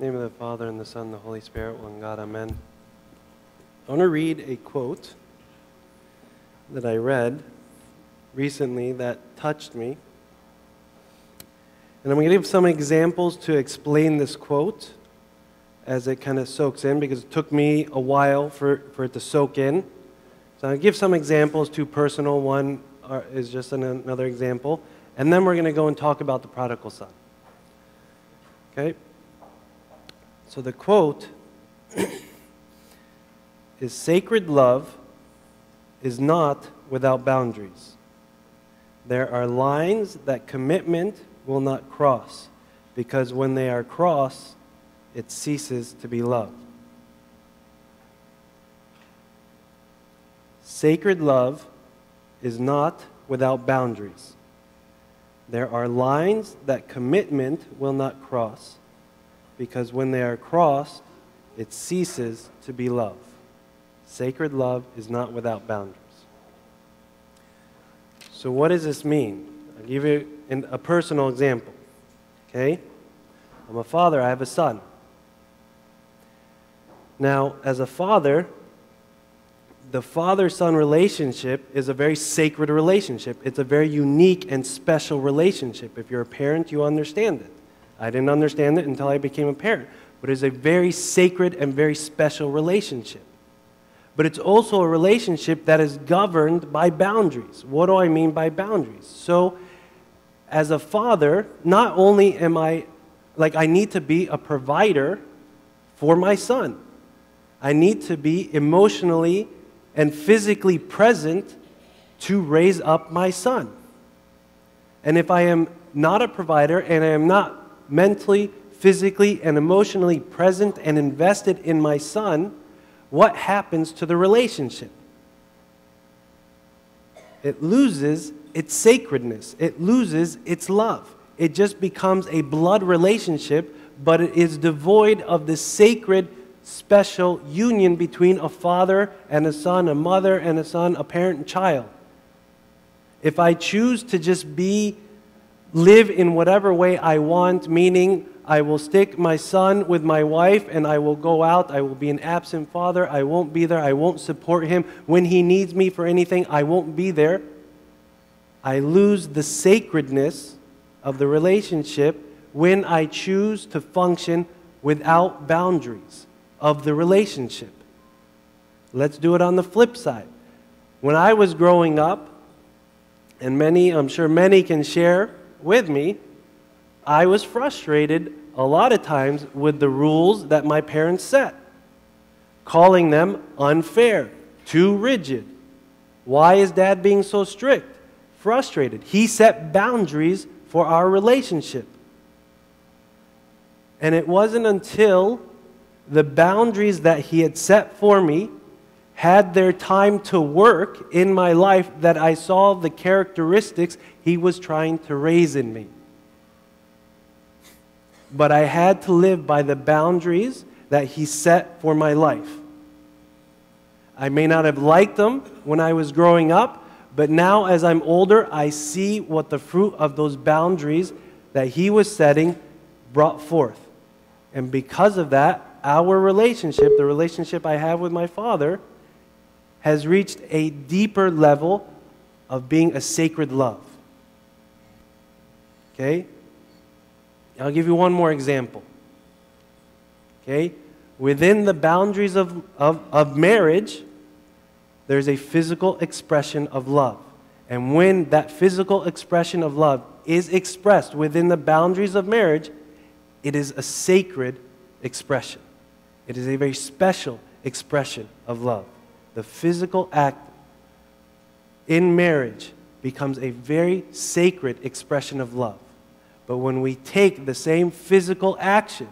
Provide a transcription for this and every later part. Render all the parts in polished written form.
In the name of the Father, and the Son, and the Holy Spirit, one God, amen. I want to read a quote that I read recently that touched me. And I'm going to give some examples to explain this quote as it kind of soaks in, because it took me a while for it to soak in. So I'll give some examples, two personal. One is just another example. And then we're going to go and talk about the prodigal son. Okay? So the quote is, "Sacred love is not without boundaries. There are lines that commitment will not cross, because when they are crossed, it ceases to be love." Sacred love is not without boundaries. There are lines that commitment will not cross, because when they are crossed, it ceases to be love. Sacred love is not without boundaries. So what does this mean? I'll give you a personal example. Okay? I'm a father, I have a son. Now, as a father, the father-son relationship is a very sacred relationship. It's a very unique and special relationship. If you're a parent, you understand it. I didn't understand it until I became a parent. But it's a very sacred and very special relationship. But it's also a relationship that is governed by boundaries. What do I mean by boundaries? So, as a father, not only am I need to be a provider for my son. I need to be emotionally and physically present to raise up my son. And if I am not a provider and I am not mentally, physically, and emotionally present and invested in my son, what happens to the relationship? It loses its sacredness. It loses its love. It just becomes a blood relationship, but it is devoid of the sacred, special union between a father and a son, a mother and a son, a parent and child. If I choose to just live in whatever way I want, meaning I will stick my son with my wife and I will go out, I will be an absent father, I won't be there, I won't support him. When he needs me for anything, I won't be there. I lose the sacredness of the relationship when I choose to function without boundaries of the relationship. Let's do it on the flip side. When I was growing up, and I'm sure many can share with me, I was frustrated a lot of times with the rules that my parents set, calling them unfair, too rigid. Why is Dad being so strict? Frustrated. He set boundaries for our relationship. And it wasn't until the boundaries that he had set for me had their time to work in my life that I saw the characteristics he was trying to raise in me. But I had to live by the boundaries that he set for my life. I may not have liked them when I was growing up, but now as I'm older, I see what the fruit of those boundaries that he was setting brought forth. And because of that, our relationship, the relationship I have with my father, has reached a deeper level of being a sacred love. Okay? I'll give you one more example. Okay? Within the boundaries of marriage, there's a physical expression of love. And when that physical expression of love is expressed within the boundaries of marriage, it is a sacred expression. It is a very special expression of love. The physical act in marriage becomes a very sacred expression of love. But when we take the same physical action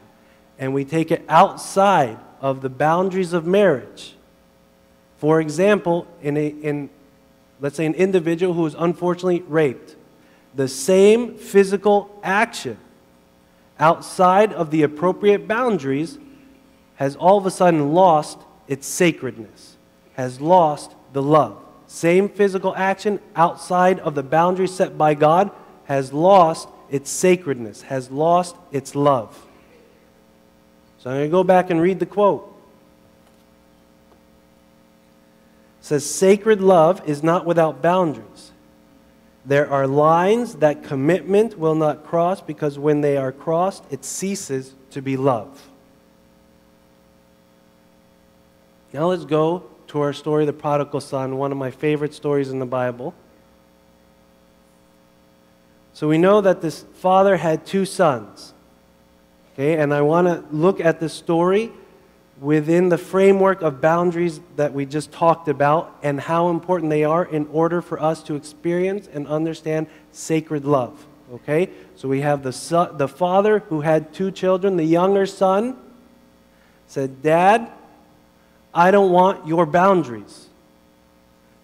and we take it outside of the boundaries of marriage, for example, let's say an individual who is unfortunately raped, the same physical action outside of the appropriate boundaries has all of a sudden lost its sacredness, has lost the love. Same physical action outside of the boundaries set by God has lost its sacredness, has lost its love. So I'm going to go back and read the quote. It says, sacred love is not without boundaries. There are lines that commitment will not cross, because when they are crossed, it ceases to be love. Now let's go to our story, the Prodigal Son, one of my favorite stories in the Bible. So we know that this father had two sons. Okay, and I want to look at the story within the framework of boundaries that we just talked about and how important they are in order for us to experience and understand sacred love. Okay, so we have the father who had two children. The younger son said, Dad, I don't want your boundaries.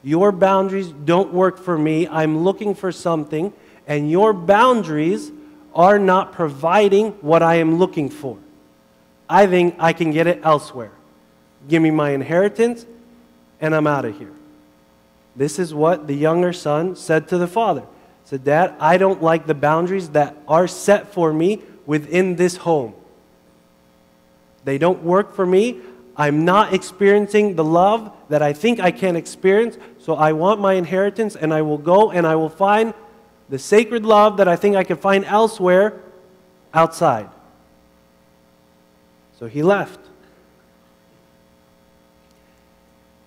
Your boundaries don't work for me. I'm looking for something, and your boundaries are not providing what I am looking for. I think I can get it elsewhere. Give me my inheritance, and I'm out of here. This is what the younger son said to the father. He said, Dad, I don't like the boundaries that are set for me within this home. They don't work for me. I'm not experiencing the love that I think I can experience, so I want my inheritance, and I will go and I will find the sacred love that I think I can find elsewhere outside. So he left.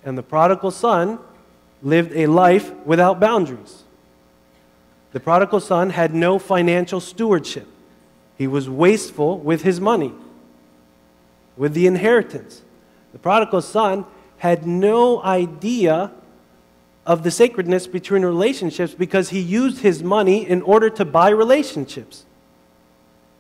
And the prodigal son lived a life without boundaries. The prodigal son had no financial stewardship. He was wasteful with his money, with the inheritance. The prodigal son had no idea of the sacredness between relationships because he used his money in order to buy relationships.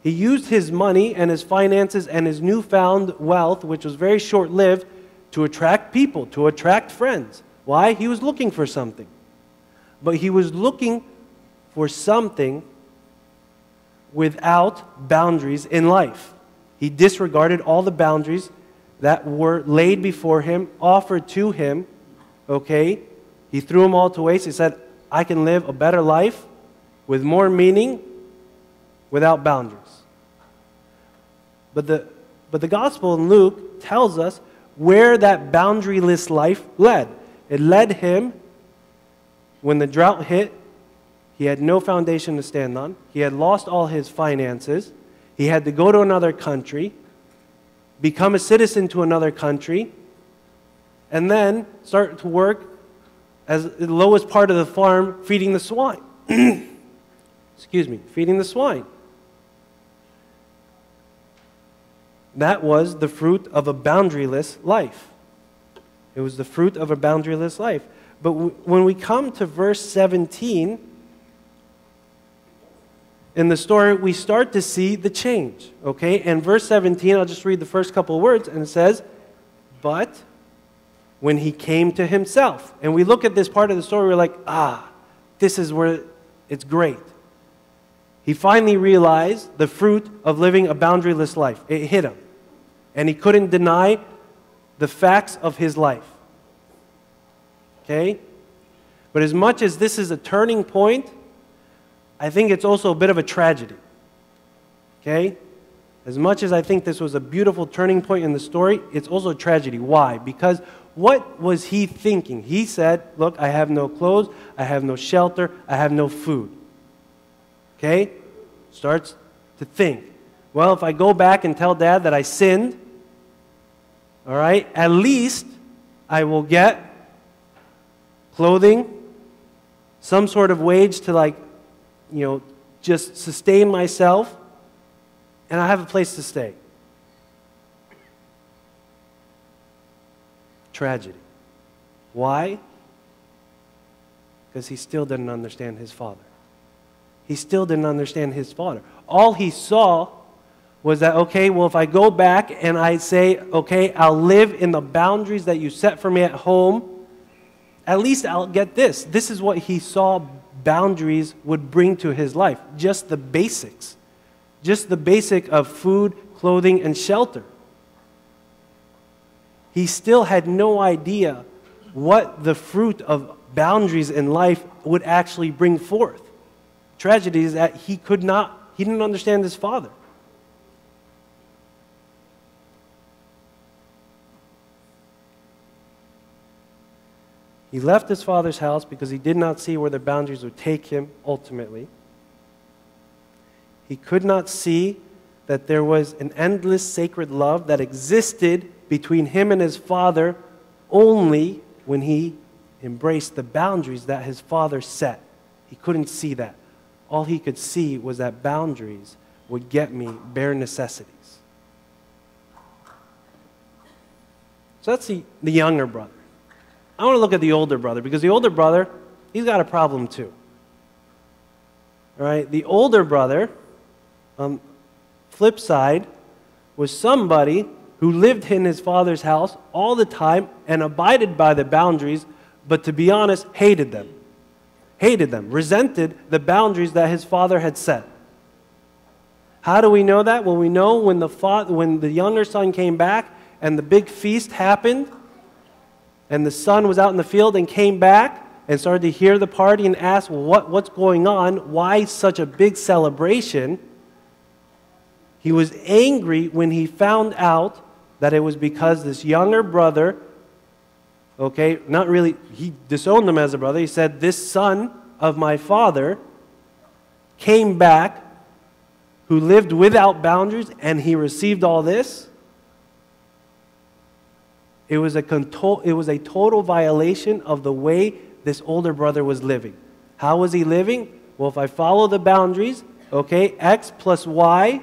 He used his money and his finances and his newfound wealth, which was very short-lived, to attract people, to attract friends. Why? He was looking for something. But he was looking for something without boundaries in life. He disregarded all the boundaries that were laid before him, offered to him, okay? He threw them all to waste. He said, I can live a better life with more meaning without boundaries. But the gospel in Luke tells us where that boundaryless life led. It led him, when the drought hit, he had no foundation to stand on. He had lost all his finances. He had to go to another country, become a citizen to another country, and then start to work as the lowest part of the farm, feeding the swine. Excuse me, feeding the swine. That was the fruit of a boundaryless life. It was the fruit of a boundaryless life. But when we come to verse 17, in the story, we start to see the change. Okay? And verse 17, I'll just read the first couple of words, and it says, but when he came to himself. And we look at this part of the story, we're like, this is where it's great. He finally realized the fruit of living a boundaryless life. It hit him. And he couldn't deny the facts of his life. Okay? But as much as this is a turning point, I think it's also a bit of a tragedy. Okay? As much as I think this was a beautiful turning point in the story, it's also a tragedy. Why? Because what was he thinking? He said, look, I have no clothes, I have no shelter, I have no food. Okay? Starts to think, well, if I go back and tell Dad that I sinned, all right, at least I will get clothing, some sort of wage to just sustain myself, and I have a place to stay. Tragedy. Why? Because he still didn't understand his father. He still didn't understand his father. All he saw was that, okay, well, if I go back and I say, okay, I'll live in the boundaries that you set for me at home, at least I'll get this. This is what he saw boundaries would bring to his life. Just the basics. Just the basic of food, clothing, and shelter. He still had no idea what the fruit of boundaries in life would actually bring forth. Tragedy is that he didn't understand his father. He left his father's house because he did not see where the boundaries would take him ultimately. He could not see that there was an endless sacred love that existed between him and his father only when he embraced the boundaries that his father set. He couldn't see that. All he could see was that boundaries would get me bare necessities. So that's the younger brother. I want to look at the older brother, because the older brother, he's got a problem too. All right, the older brother, flip side, was somebody who lived in his father's house all the time and abided by the boundaries, but to be honest, hated them. Hated them, resented the boundaries that his father had set. How do we know that? Well, we know when the younger son came back and the big feast happened, and the son was out in the field and came back and started to hear the party and asked, well, what's going on? Why such a big celebration? He was angry when he found out that it was because this younger brother, okay, not really, he disowned him as a brother. He said, this son of my father came back who lived without boundaries, and he received all this. It was a total violation of the way this older brother was living. How was he living? Well, if I follow the boundaries, okay, X plus Y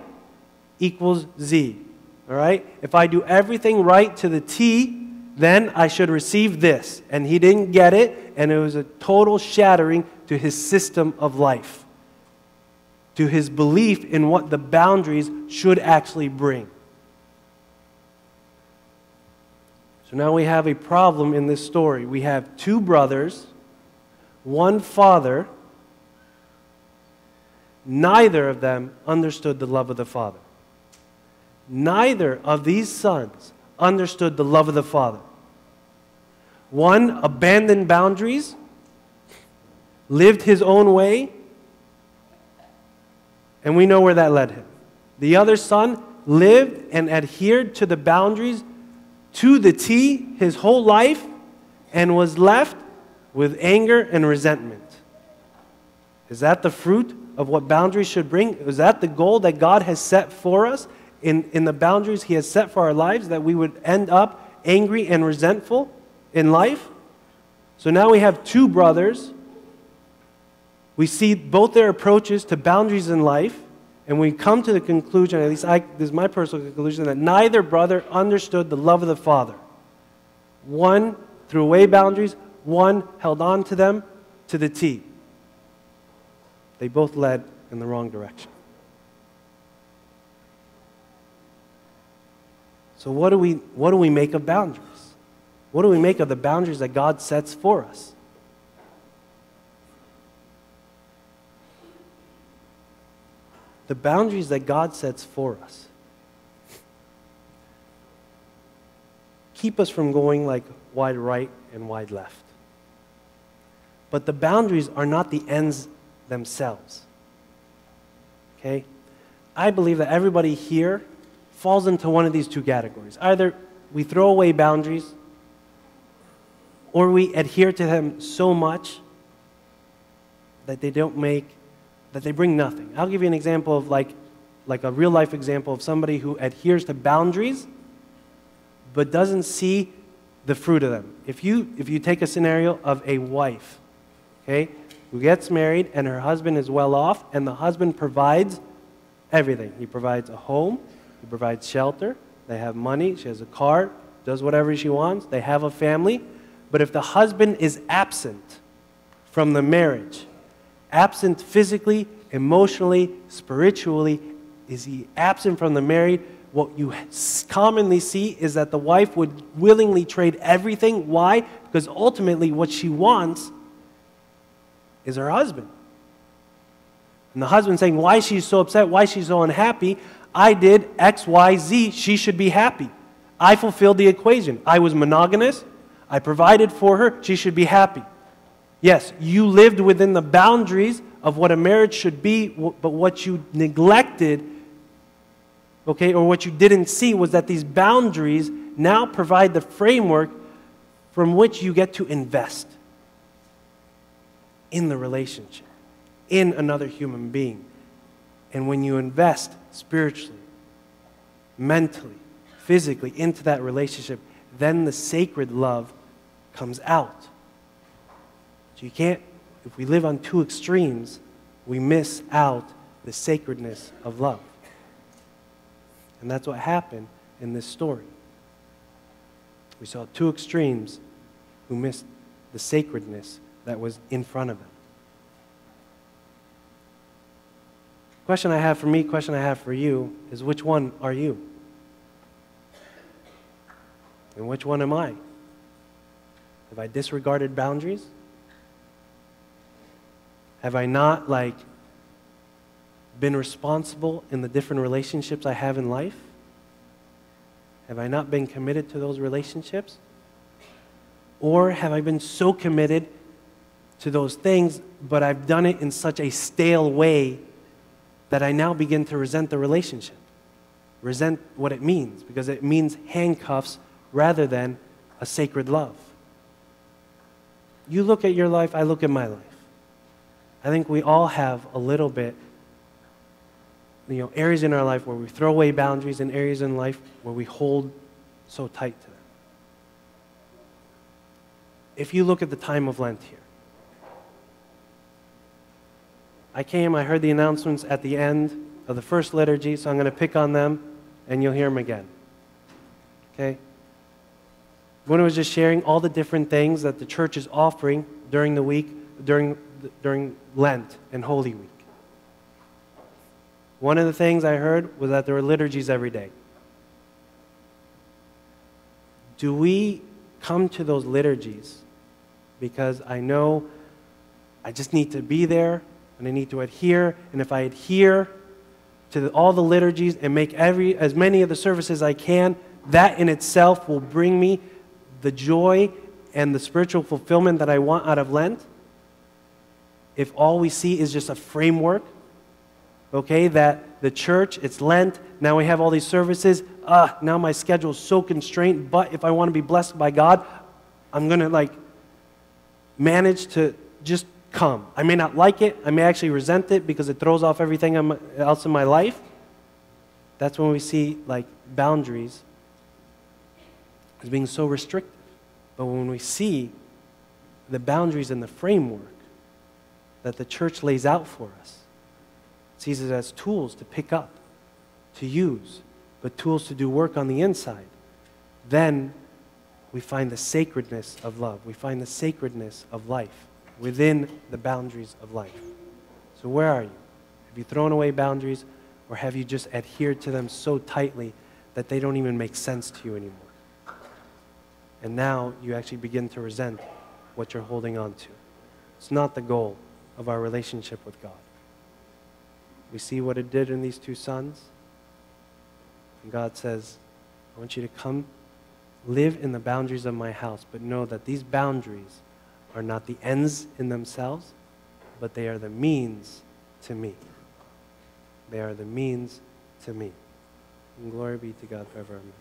equals Z. All right? If I do everything right to the T, then I should receive this. And he didn't get it, and it was a total shattering to his system of life, to his belief in what the boundaries should actually bring. So now we have a problem in this story. We have two brothers, one father. Neither of them understood the love of the father. Neither of these sons understood the love of the father. One abandoned boundaries, lived his own way, and we know where that led him. The other son lived and adhered to the boundaries to the T his whole life and was left with anger and resentment. Is that the fruit of what boundaries should bring? Is that the goal that God has set for us in the boundaries He has set for our lives, that we would end up angry and resentful in life? So now we have two brothers. We see both their approaches to boundaries in life, and we come to the conclusion, at least this is my personal conclusion, that neither brother understood the love of the father. One threw away boundaries, one held on to them to the T. They both led in the wrong direction. So what do we make of boundaries? What do we make of the boundaries that God sets for us? The boundaries that God sets for us keep us from going like wide right and wide left. But the boundaries are not the ends themselves. Okay? I believe that everybody here falls into one of these two categories. Either we throw away boundaries, or we adhere to them so much that they bring nothing. I'll give you an example of like a real life example of somebody who adheres to boundaries but doesn't see the fruit of them. If you take a scenario of a wife, okay, who gets married and her husband is well off, and the husband provides everything. He provides a home, he provides shelter, they have money, she has a car, does whatever she wants, they have a family. But if the husband is absent from the marriage, absent physically, emotionally, spiritually, is he absent from the marriage, what you commonly see is that the wife would willingly trade everything. Why? Because ultimately what she wants is her husband. And the husband saying, why she's so upset, why she's so unhappy, I did X, Y, Z, she should be happy. I fulfilled the equation. I was monogamous, I provided for her, she should be happy. Yes, you lived within the boundaries of what a marriage should be, but what you neglected, okay, or what you didn't see was that these boundaries now provide the framework from which you get to invest in the relationship, in another human being. And when you invest spiritually, mentally, physically into that relationship, then the sacred love comes out. So you can't, if we live on two extremes, we miss out the sacredness of love. And that's what happened in this story. We saw two extremes who missed the sacredness that was in front of them. Question I have for me, question I have for you is, which one are you? And which one am I? Have I disregarded boundaries? Have I not, been responsible in the different relationships I have in life? Have I not been committed to those relationships? Or have I been so committed to those things, but I've done it in such a stale way that I now begin to resent the relationship? Resent what it means, because it means handcuffs rather than a sacred love. You look at your life, I look at my life. I think we all have a little bit, areas in our life where we throw away boundaries, and areas in life where we hold so tight to them. If you look at the time of Lent here, I heard the announcements at the end of the first liturgy, so I'm going to pick on them, and you'll hear them again. Okay? When I was just sharing all the different things that the church is offering during the week, during Lent and Holy Week. One of the things I heard was that there were liturgies every day. Do we come to those liturgies because I know I just need to be there and I need to adhere, and if I adhere to all the liturgies and make as many of the services I can, that in itself will bring me the joy and the spiritual fulfillment that I want out of Lent? If all we see is just a framework, okay, that the church, it's Lent, now we have all these services, now my schedule is so constrained, but if I want to be blessed by God, I'm going to manage to just come. I may not like it, I may actually resent it because it throws off everything else in my life. That's when we see boundaries as being so restrictive. But when we see the boundaries and the framework that the church lays out for us, sees it as tools to pick up, to use, but tools to do work on the inside, then we find the sacredness of love. We find the sacredness of life within the boundaries of life. So where are you? Have you thrown away boundaries, or have you just adhered to them so tightly that they don't even make sense to you anymore? And now you actually begin to resent what you're holding on to. It's not the goal of our relationship with God. We see what it did in these two sons. And God says, I want you to come live in the boundaries of my house, but know that these boundaries are not the ends in themselves, but they are the means to me. They are the means to me. And glory be to God forever. Amen.